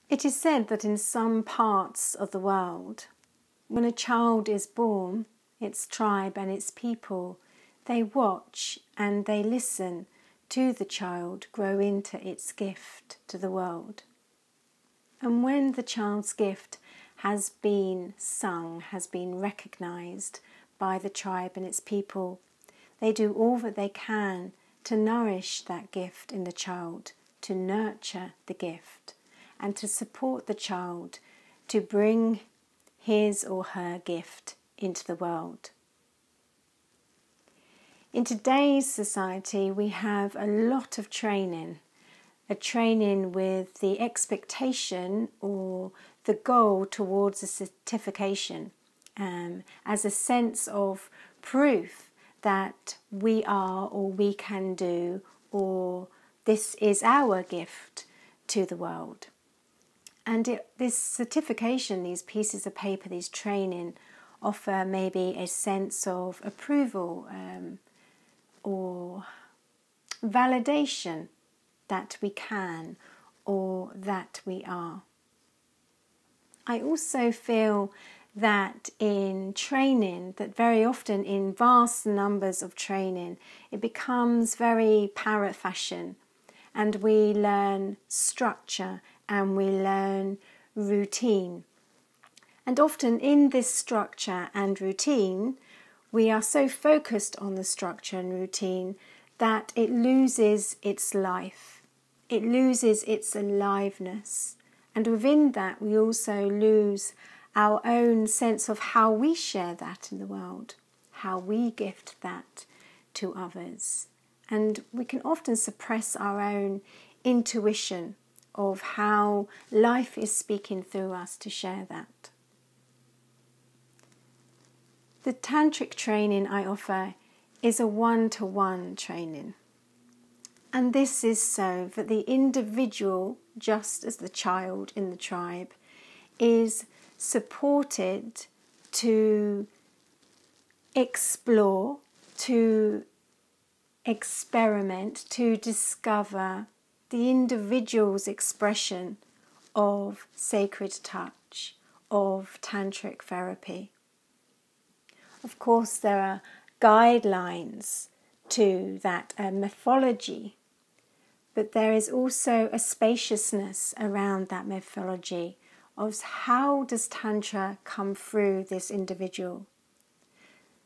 It is said that in some parts of the world, when a child is born, its tribe and its people, they watch and they listen to the child grow into its gift to the world. And when the child's gift has been sung, has been recognised by the tribe and its people, they do all that they can to nourish that gift in the child, to nurture the gift, and to support the child to bring his or her gift into the world. In today's society, we have a lot of training, a training with the expectation or the goal towards a certification, as a sense of proof that we are or we can do, or this is our gift to the world. And this certification, these pieces of paper, these training, offer maybe a sense of approval or validation that we can or that we are. I also feel that in training, that very often in vast numbers of training, it becomes very parrot fashion, and we learn structure and we learn routine. And often in this structure and routine, we are so focused on the structure and routine that it loses its life. It loses its aliveness. And within that, we also lose our own sense of how we share that in the world, how we gift that to others. And we can often suppress our own intuition of how life is speaking through us to share that. The tantric training I offer is a one-to-one training. And this is so that the individual, just as the child in the tribe, is supported to explore, to experiment, to discover the individual's expression of sacred touch, of tantric therapy. Of course, there are guidelines to that, mythology, but there is also a spaciousness around that mythology of how does Tantra come through this individual.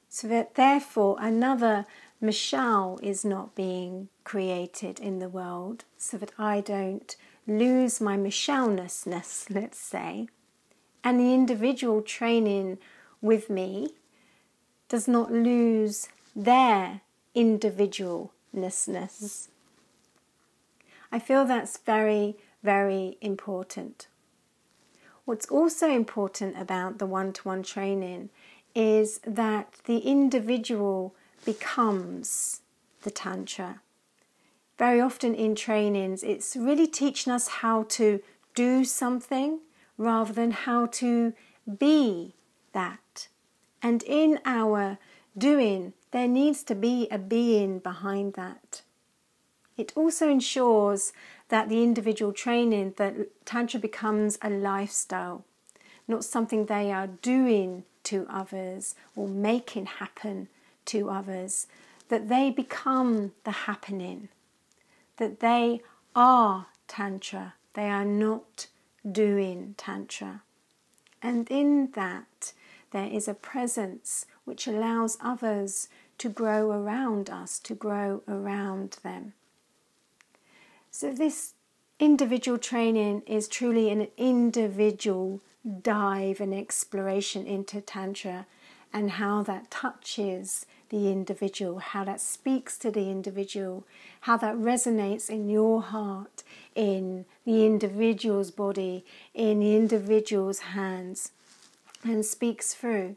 So that therefore another Michelle is not being created in the world, so that I don't lose my Michelle-ness, let's say, and the individual training with me does not lose their individualness. I feel that's very, very important. What's also important about the one-to-one training is that the individual becomes the Tantra. Very often in trainings, it's really teaching us how to do something rather than how to be that. And in our doing, there needs to be a being behind that. It also ensures that the individual training, that Tantra becomes a lifestyle, not something they are doing to others or making happen to others, that they become the happening, that they are Tantra, they are not doing Tantra. And in that, there is a presence which allows others to grow around us, to grow around them. So this individual training is truly an individual dive and exploration into Tantra, and how that touches the individual, how that speaks to the individual, how that resonates in your heart, in the individual's body, in the individual's hands, and speaks through.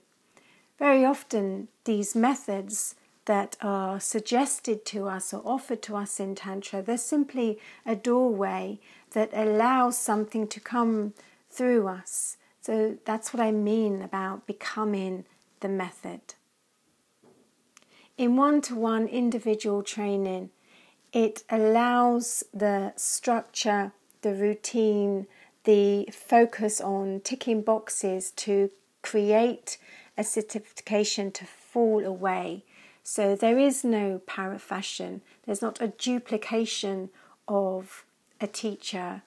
Very often these methods that are suggested to us or offered to us in Tantra, they're simply a doorway that allows something to come through us. So that's what I mean about becoming the method. In one-to-one individual training, it allows the structure, the routine, the focus on ticking boxes to create a certification to fall away. So there is no parrot fashion. There's not a duplication of a teacher.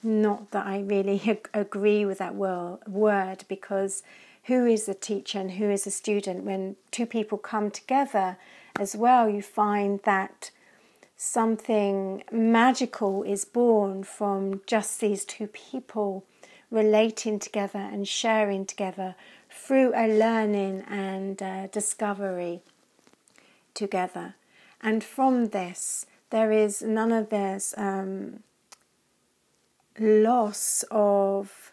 Not that I really agree with that word, because who is a teacher and who is a student? When two people come together as well, you find that something magical is born from just these two people relating together and sharing together through a learning and discovery together. And from this, there is none of this loss of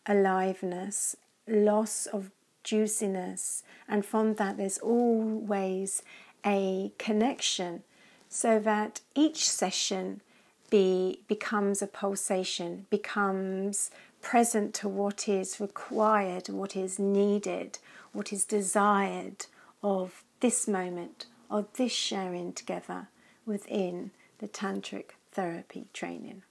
aliveness, loss of juiciness, and from that there's always a connection, so that each session becomes a pulsation, becomes present to what is required, what is needed, what is desired of this moment, of this sharing together within the tantric therapy training.